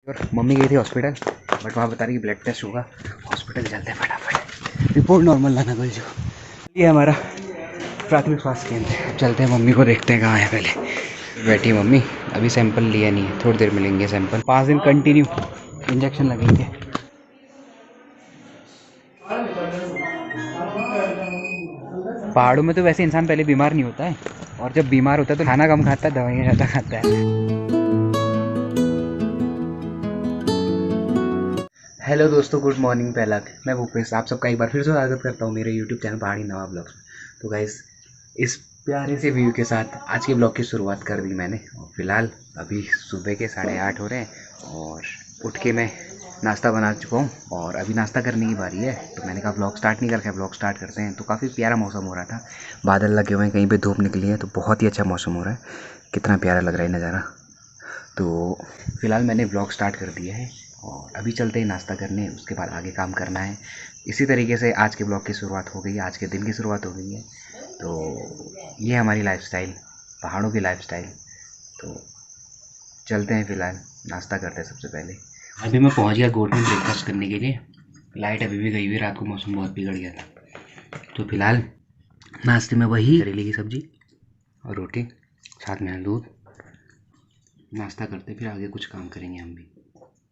और मम्मी गई थी हॉस्पिटल, बट वहाँ बता रही कि ब्लड टेस्ट होगा। हॉस्पिटल चलते हैं फटाफट, रिपोर्ट नॉर्मल लाना बोल जो। ये हमारा प्राथमिक स्वास्थ्य केंद्र। अब चलते हैं, मम्मी को देखते हैं कहाँ है। पहले बैठी मम्मी, अभी सैंपल लिया नहीं है, थोड़ी देर में लेंगे सैंपल। 5 दिन कंटिन्यू इंजेक्शन लगेंगे। पहाड़ों में तो वैसे इंसान पहले बीमार नहीं होता है, और जब बीमार होता है तो खाना कम खाता है, दवाइयाँ ज़्यादा खाता है। हेलो दोस्तों, गुड मॉर्निंग। पहला मैं भूपेश, आप सबका एक बार फिर से स्वागत करता हूँ मेरे यूट्यूब चैनल पहाड़ी नवाब ब्लॉग्स में। तो गाइस, इस प्यारे से व्यू के साथ आज के ब्लॉग की शुरुआत कर दी मैंने। और फिलहाल अभी सुबह के 8:30 हो रहे हैं और उठ के मैं नाश्ता बना चुका हूँ और अभी नाश्ता करने की बारी है। तो मैंने कहा ब्लॉग स्टार्ट नहीं करके ब्लॉग स्टार्ट करते हैं। तो काफ़ी प्यारा मौसम हो रहा था, बादल लगे हुए हैं, कहीं पे धूप निकली है, तो बहुत ही अच्छा मौसम हो रहा है। कितना प्यारा लग रहा है नज़ारा। तो फिलहाल मैंने ब्लॉग स्टार्ट कर दिया है और अभी चलते हैं नाश्ता करने, उसके बाद आगे काम करना है। इसी तरीके से आज के ब्लॉग की शुरुआत हो गई है, आज के दिन की शुरुआत हो गई है। तो ये हमारी लाइफस्टाइल, पहाड़ों की लाइफस्टाइल। तो चलते हैं, फिलहाल नाश्ता करते हैं सबसे पहले। अभी मैं पहुंच गया गोट में ब्रेकफास्ट करने के लिए। लाइट अभी भी गई हुई, रात को मौसम बहुत बिगड़ गया था। तो फिलहाल नाश्ते में वही करेले की सब्जी और रोटी, साथ में दूध। नाश्ता करते फिर आगे कुछ काम करेंगे हम भी।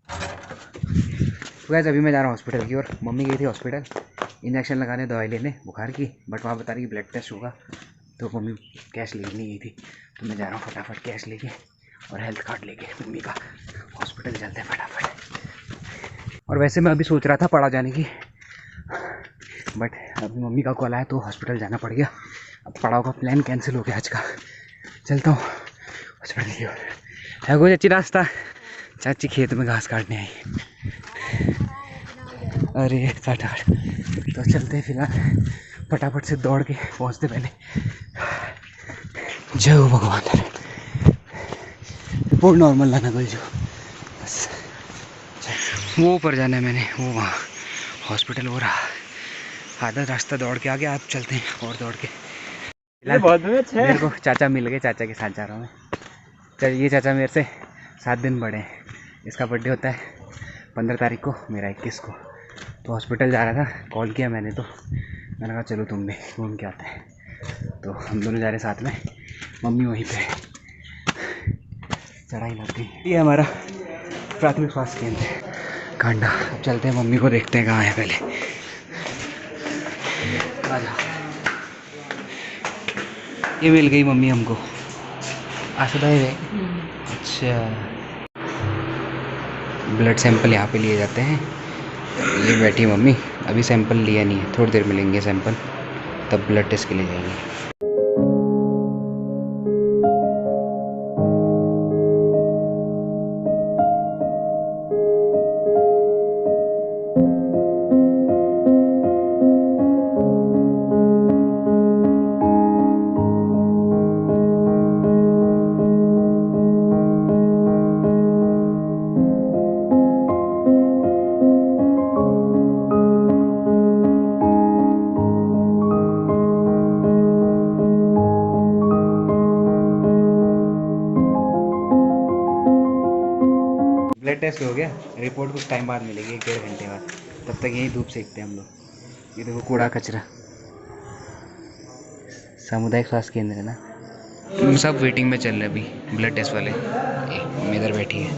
तो गाइस, अभी मैं जा रहा हूँ हॉस्पिटल की ओर। मम्मी गई थी हॉस्पिटल इंजेक्शन लगाने, दवाई लेने बुखार की, बट वहाँ बता रही कि ब्लड टेस्ट होगा। तो मम्मी कैश लेने गई थी, तो मैं जा रहा हूँ फटाफट कैश लेके और हेल्थ कार्ड लेके मम्मी का। हॉस्पिटल चलते हैं फटाफट। और वैसे मैं अभी सोच रहा था पड़ा जाने की, बट अभी मम्मी का कॉल आया तो हॉस्पिटल जाना पड़ गया। अब पड़ाव का प्लान कैंसिल हो गया आज का। चलता हूँ हॉस्पिटल की ओर। है कोई अच्छी रास्ता? चाची खेत में घास काटने आई। अरे फटाफट, तो चलते हैं फिलहाल फटाफट से दौड़ के पहुंचते पहले। जय हो भगवान, रिपोर्ट नॉर्मल लाना बोल जो बस। वो ऊपर जाना है मैंने, वो वहाँ हॉस्पिटल हो रहा। आधा रास्ता दौड़ के आ गया, आप चलते हैं और दौड़ के। मेरे को चाचा मिल गए, चाचा के साथ जा रहा हूँ मैं। ये चाचा मेरे से 7 दिन बड़े हैं। इसका बर्थडे होता है 15 तारीख को, मेरा 21 को। तो हॉस्पिटल जा रहा था, कॉल किया मैंने, तो मैंने कहा चलो तुम भी घूम के आते हैं। तो हम दोनों जा रहे साथ में, मम्मी वहीं पे चढ़ाई लग गई। ये हमारा प्राथमिक स्वास्थ्य केंद्र है कांडा। अब चलते हैं, मम्मी को देखते हैं कहाँ है। पहले ये मिल गई मम्मी हमको, आशुदा है। अच्छा, ब्लड सैंपल यहाँ पे लिए जाते हैं। ये बैठी मम्मी, अभी सैंपल लिया नहीं है, थोड़ी देर में लेंगे सैंपल, तब ब्लड टेस्ट के लिए जाएंगे। ब्लड टेस्ट हो गया, रिपोर्ट कुछ टाइम बाद मिलेगी, 1-1.5 घंटे बाद। तब तक यही धूप सेकते हैं हम लोग। ये देखो कूड़ा कचरा, सामुदायिक स्वास्थ्य केंद्र है ना। हम सब वेटिंग में चल रहे अभी ब्लड टेस्ट वाले। मम्मी इधर बैठी है,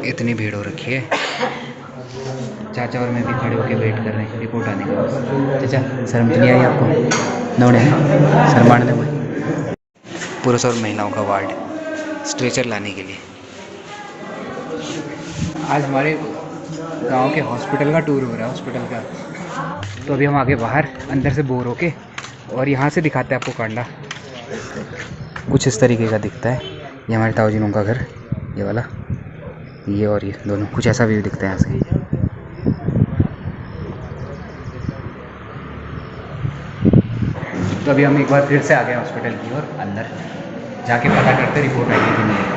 इतनी भीड़ हो रखी है। चाचा और मैं भी खड़े होकर वेट कर रहे हैं रिपोर्ट आने का। चाचा शर्म तो नहीं आई आपको? नौड़े शर्माने में हुए। पुरुष और महिलाओं का वार्ड, स्ट्रेचर लाने के लिए। आज हमारे गांव के हॉस्पिटल का टूर हो रहा है, हॉस्पिटल का। तो अभी हम आगे बाहर अंदर से बोर होके, और यहाँ से दिखाते हैं आपको कांडा। कुछ इस तरीके का दिखता है। ये हमारे ताऊजीनों का घर, ये वाला, ये और ये दोनों, कुछ ऐसा व्यू दिखता है यहाँ से। तो अभी हम एक बार फिर से आ गए हॉस्पिटल की ओर, अंदर जाके पता करते रिपोर्ट आई है कि नहीं।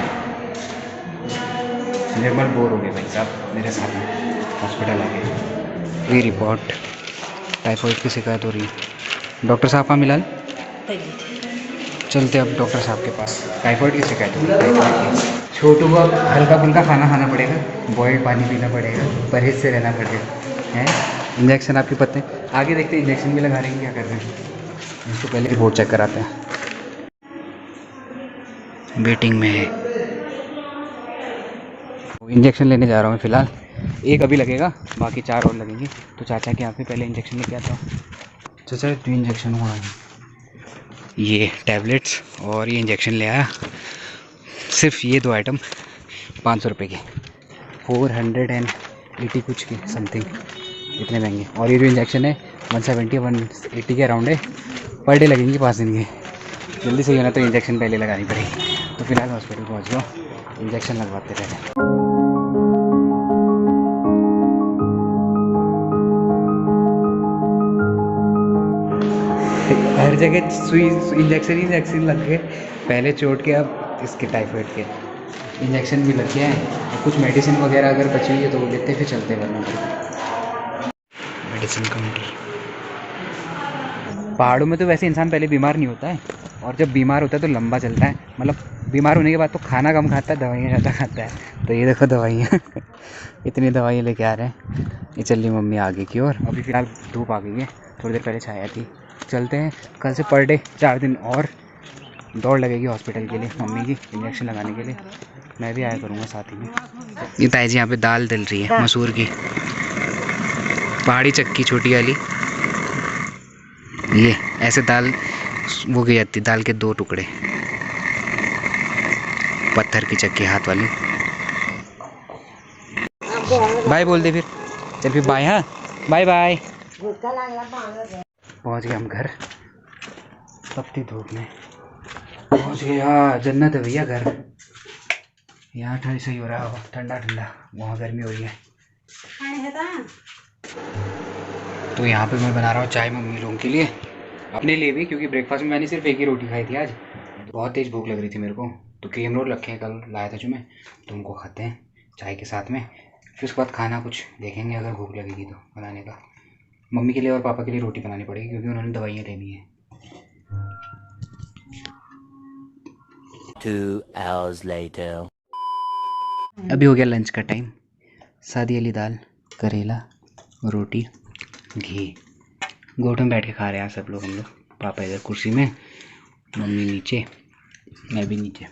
निर्मल बोर हो गए भाई साहब मेरे साथ में, हॉस्पिटल आ गए। ये रिपोर्ट टाइफाइड की शिकायत हो रही है। डॉक्टर साहब का मिलाल, चलते अब डॉक्टर साहब के पास। टाइफाइड की शिकायत हो रही है, टाइफाइड की। छोटू को अब हल्का फुल्का खाना खाना पड़ेगा, बॉइल्ड पानी पीना पड़ेगा, परहेज से रहना पड़ेगा है। इंजेक्शन आपके पते हैं, आगे देखते हैं इंजेक्शन भी लगा रहे हैं क्या कर रहे हैं। इसको पहले रिपोर्ट चेक कराते हैं। वेटिंग में है, इंजेक्शन लेने जा रहा हूँ फ़िलहाल। एक अभी लगेगा, बाकी 4 और लगेंगे। तो चाचा के यहाँ पे पहले इंजेक्शन लेके आता हूँ। चाचा 2 इंजेक्शन हुआ है, ये टैबलेट्स और ये इंजेक्शन ले आया। सिर्फ ये 2 आइटम 500 रुपये के, 480 कुछ के समथिंग, इतने महंगे। और ये जो इंजेक्शन है 170 180 के अराउंड है, पर डे लगेंगे 5 दिन के। जल्दी सही होना तो इंजेक्शन पहले लगानी पड़ेगी। तो फिलहाल हॉस्पिटल पहुँच गया, इंजेक्शन लगवाते रहे। हर जगह सुई इंजेक्शन लग गए, पहले चोट के अब इसके टाइफाइड के इंजेक्शन भी लग गए हैं। कुछ मेडिसिन वगैरह अगर बची हुई है तो वो लेते फिर चलते वरना। मेडिसिन काउंटर पहाड़ों में तो वैसे इंसान पहले बीमार नहीं होता है, और जब बीमार होता है तो लंबा चलता है। मतलब बीमार होने के बाद तो खाना कम खाता है, दवाइयाँ ज़्यादा खाता है। तो ये देखो दवाइयाँ इतनी दवाइयाँ लेके आ रहे हैं। ये चल रही मम्मी आगे की ओर। अभी फ़िलहाल धूप आ गई है, थोड़ी देर पहले छाया थी। चलते हैं, कल से पर डे 4 दिन और दौड़ लगेगी हॉस्पिटल के लिए, मम्मी की इंजेक्शन लगाने के लिए। मैं भी आया करूँगा साथ ही में। ये ताई जी यहाँ पे दाल डल रही है, मसूर की पहाड़ी चक्की छोटी वाली। ये ऐसे दाल वो की जाती, दाल के 2 टुकड़े, पत्थर की चक्की हाथ वाली। बाय बोल दे फिर, चल फिर बाय। हाँ बाय बाय। पहुँच गए हम घर, तपती धूप में पहुँच गए। यहाँ जन्नत है भैया घर। यहाँ ठंड सही हो रहा है, ठंडा ठंडा, वहाँ गर्मी हो रही है। तो यहाँ पे मैं बना रहा हूँ चाय मम्मी लोगों के लिए, अपने लिए भी, क्योंकि ब्रेकफास्ट में मैंने सिर्फ एक ही रोटी खाई थी आज। बहुत तेज़ भूख लग रही थी मेरे को, तो क्रीम रोल रखे हैं, कल लाया था जो मैं, तो उनको खाते हैं चाय के साथ में। फिर उसके बाद खाना कुछ देखेंगे, अगर भूख लगेगी तो बनाने का। मम्मी के लिए और पापा के लिए रोटी बनानी पड़ेगी, क्योंकि उन्होंने दवाइयाँ लेनी है। 2 hours later. अभी हो गया लंच का टाइम। सादी वाली दाल, करेला, रोटी, घी, गोट में बैठ के खा रहे हैं सब लोग। हम लोग, पापा इधर कुर्सी में, मम्मी नीचे, मैं भी नीचे।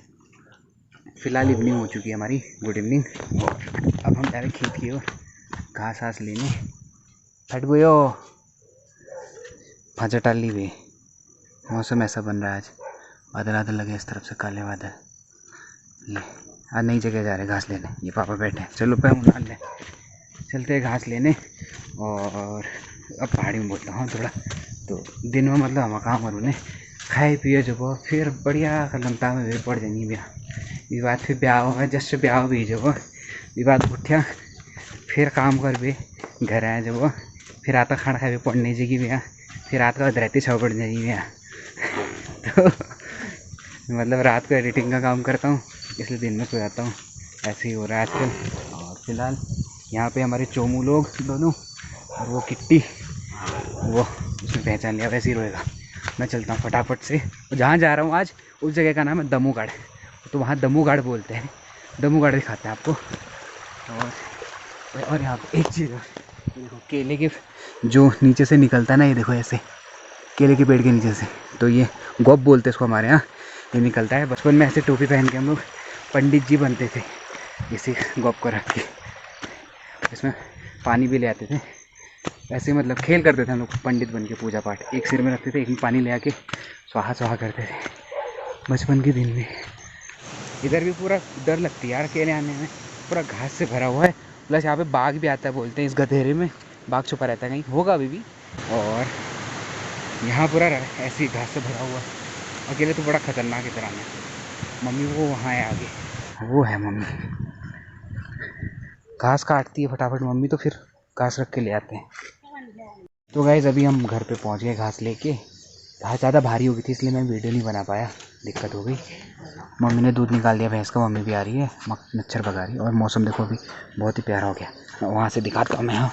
फ़िलहाल इवनिंग हो चुकी है हमारी, गुड इवनिंग। अब हम जा रहे खेत की ओर घास घास लेने। हट गयो भाजा टाली हुई। मौसम ऐसा बन रहा है आज, बादल बादल लगे इस तरफ से, काले बादल। ले आज नई जगह जा रहे घास लेने, ये पापा बैठे हैं। चलो पे उठा ले, चलते हैं घास लेने। और अब पहाड़ी में बोलता हूँ थोड़ा, तो दिन में मतलब हम काम करूँ खाए पिए जब फिर बढ़िया कलमता में वे पड़ जानी ब्याह विवाद, फिर ब्याह जस्ट ब्याह भी जब विवाद उठ्या, फिर काम कर बे घर आए जब, फिर रात का खाना खाए पढ़ने जाएगी भैया, फिर रात का रहती छव पड़ जाएगी भैया। तो मतलब रात को एडिटिंग का काम करता हूँ, इसलिए दिन में सो जाता हूँ। ऐसे ही हो रहा है आजकल। और फिलहाल यहाँ पे हमारे चोमू लोग दोनों, और वो किट्टी, वो उसने पहचान लिया, वैसे ही रहेगा। मैं चलता हूँ फटाफट से। जहाँ जा रहा हूँ आज उस जगह का नाम है दमूगढ़, तो वहाँ दमूगढ़ बोलते हैं। दमूगढ़ दिखाते हैं आपको। और यहाँ पे एक चीज़ देखो, केले के जो नीचे से निकलता है ना, ये देखो ऐसे केले के पेड़ के नीचे से, तो ये गोप बोलते हैं इसको हमारे यहाँ, ये निकलता है। बचपन में ऐसे टोपी पहन के हम लोग पंडित जी बनते थे, इसी गोप को रख के इसमें पानी भी ले आते थे। ऐसे मतलब खेल करते थे हम लोग, पंडित बन के पूजा पाठ, एक सिर में रखते थे, एक में पानी ले आके स्वाहा स्वाहा करते थे बचपन के दिन में। इधर भी पूरा डर लगती है यार अकेले आने में, पूरा घास से भरा हुआ है। प्लस यहाँ पे बाघ भी आता है, बोलते हैं इस गधेरे में बाघ छुपा रहता है, कहीं होगा अभी भी। और यहाँ पूरा ऐसी घास से भरा हुआ है, अकेले तो बड़ा खतरनाक इधर आना। मम्मी वो वहाँ है आगे, वो है मम्मी, घास काटती है फटाफट मम्मी, तो फिर घास रख के ले आते हैं। तो गाइस अभी हम घर पे पहुँच गए घास लेके। घास ज़्यादा भारी हो गई थी इसलिए मैं वीडियो नहीं बना पाया, दिक्कत हो गई। मम्मी ने दूध निकाल दिया भैंस का, मम्मी भी आ रही है, मच्छर भगा रही है। और मौसम देखो अभी बहुत ही प्यारा हो गया। वहाँ से दिखाता हूँ मैं, हाँ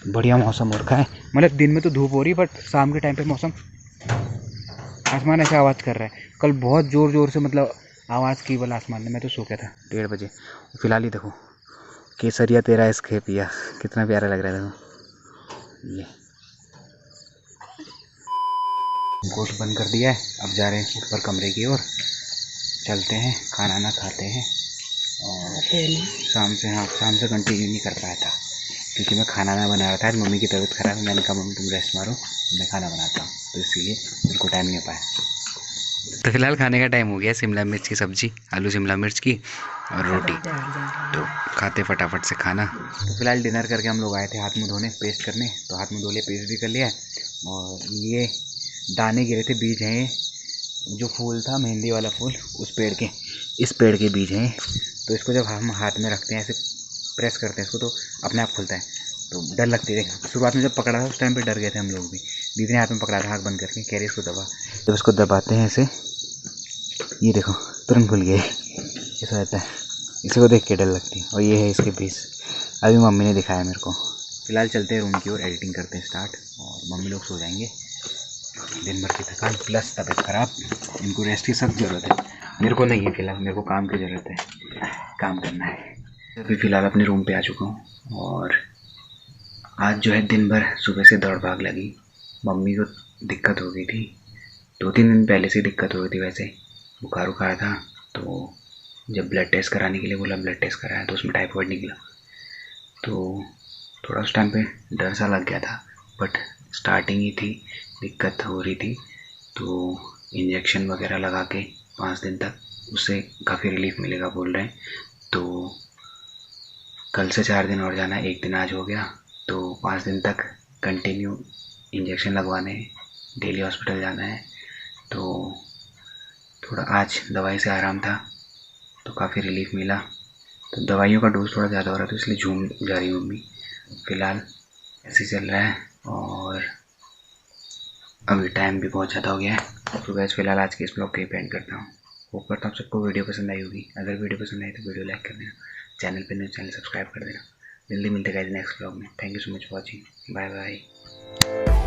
बढ़िया मौसम हो रखा है। मतलब दिन में तो धूप हो रही है, बट शाम के टाइम पे मौसम, आसमान ऐसा आवाज़ कर रहा है। कल बहुत ज़ोर ज़ोर से मतलब आवाज़ की बोला आसमान में, मैं तो सो गया था 1:30 बजे। फिलहाल ही देखो केसरिया तेरा इसके पिया, कितना प्यारा लग रहा है देखो। ये गोश्त बंद कर दिया है, अब जा रहे हैं ऊपर कमरे की ओर, चलते हैं खाना ना खाते हैं। और शाम से कंटिन्यू नहीं कर पाया था क्योंकि मैं खाना ना बना रहा था। आज मम्मी की तबीयत ख़राब है, मैंने कहा मम्मी तुम रेस्ट मारो, मैं खाना बनाता हूँ, तो इसीलिए मेरे को टाइम नहीं हो पाया। तो फिलहाल खाने का टाइम हो गया। शिमला मिर्च की सब्ज़ी, आलू शिमला मिर्च की और रोटी, तो खाते फटाफट से खाना। तो फिलहाल डिनर करके हम लोग आए थे हाथ मुँह धोने, पेस्ट करने, तो हाथ मुँह धो लिया, पेस्ट भी कर लिया। और ये दाने गिरे थे, बीज हैं ये, जो फूल था मेहंदी वाला फूल, उस पेड़ के, इस पेड़ के बीज हैं। तो इसको जब हम हाथ में रखते हैं, ऐसे प्रेस करते हैं इसको, तो अपने आप खुलता है। तो डर लगती है, शुरुआत में जब पकड़ा था उस टाइम पे डर गए थे हम लोग भी। दीदी ने हाथ में पकड़ा था आँख बंद करके, कह रही इसको दबा। जब इसको दबाते हैं ऐसे, ये देखो तुरंत खुल गया, ऐसा रहता है। इसी को देख के डर लगती है। और ये है इसके बीज, अभी मम्मी ने दिखाया मेरे को। फिलहाल चलते हैं रूम की ओर, एडिटिंग करते हैं स्टार्ट, और मम्मी लोग सो जाएंगे। दिन भर की थकान प्लस तबीयत ख़राब, इनको रेस्ट की सख्त ज़रूरत है। मेरे को नहीं है फिलहाल, मेरे को काम की ज़रूरत है, काम करना है। अभी फ़िलहाल अपने रूम पे आ चुका हूँ। और आज जो है दिन भर सुबह से दौड़ भाग लगी। मम्मी को दिक्कत हो गई थी, 2-3 दिन पहले से दिक्कत हो गई थी, वैसे बुखार उखार था। तो जब ब्लड टेस्ट कराने के लिए बोला, ब्लड टेस्ट कराया तो उसमें टाइफाइड निकला। तो थोड़ा उस टाइम पे डर सा लग गया था, बट स्टार्टिंग ही थी, दिक्कत हो रही थी। तो इंजेक्शन वगैरह लगा के 5 दिन तक, उससे काफ़ी रिलीफ मिलेगा बोल रहे हैं। तो कल से 4 दिन और जाना है, 1 दिन आज हो गया, तो 5 दिन तक कंटिन्यू इंजेक्शन लगवाने हैं, डेली हॉस्पिटल जाना है। तो थोड़ा आज दवाई से आराम था, तो काफ़ी रिलीफ मिला। तो दवाइयों का डोज थोड़ा ज़्यादा हो रहा था, इसलिए झूम जा रही मम्मी। फ़िलहाल ऐसे चल रहा है। और अभी टाइम भी बहुत ज़्यादा हो गया है। तो गैस फिलहाल आज के इस ब्लॉग को यहीं पे एंड करता हूँ। होप करता हूँ सबको वीडियो पसंद आई होगी। अगर वीडियो पसंद आई तो वीडियो लाइक कर देना, चैनल पे नए चैनल सब्सक्राइब कर देना। जल्दी मिलते हैं गाइस नेक्स्ट ब्लॉग में। Thank you so much for watching, bye bye.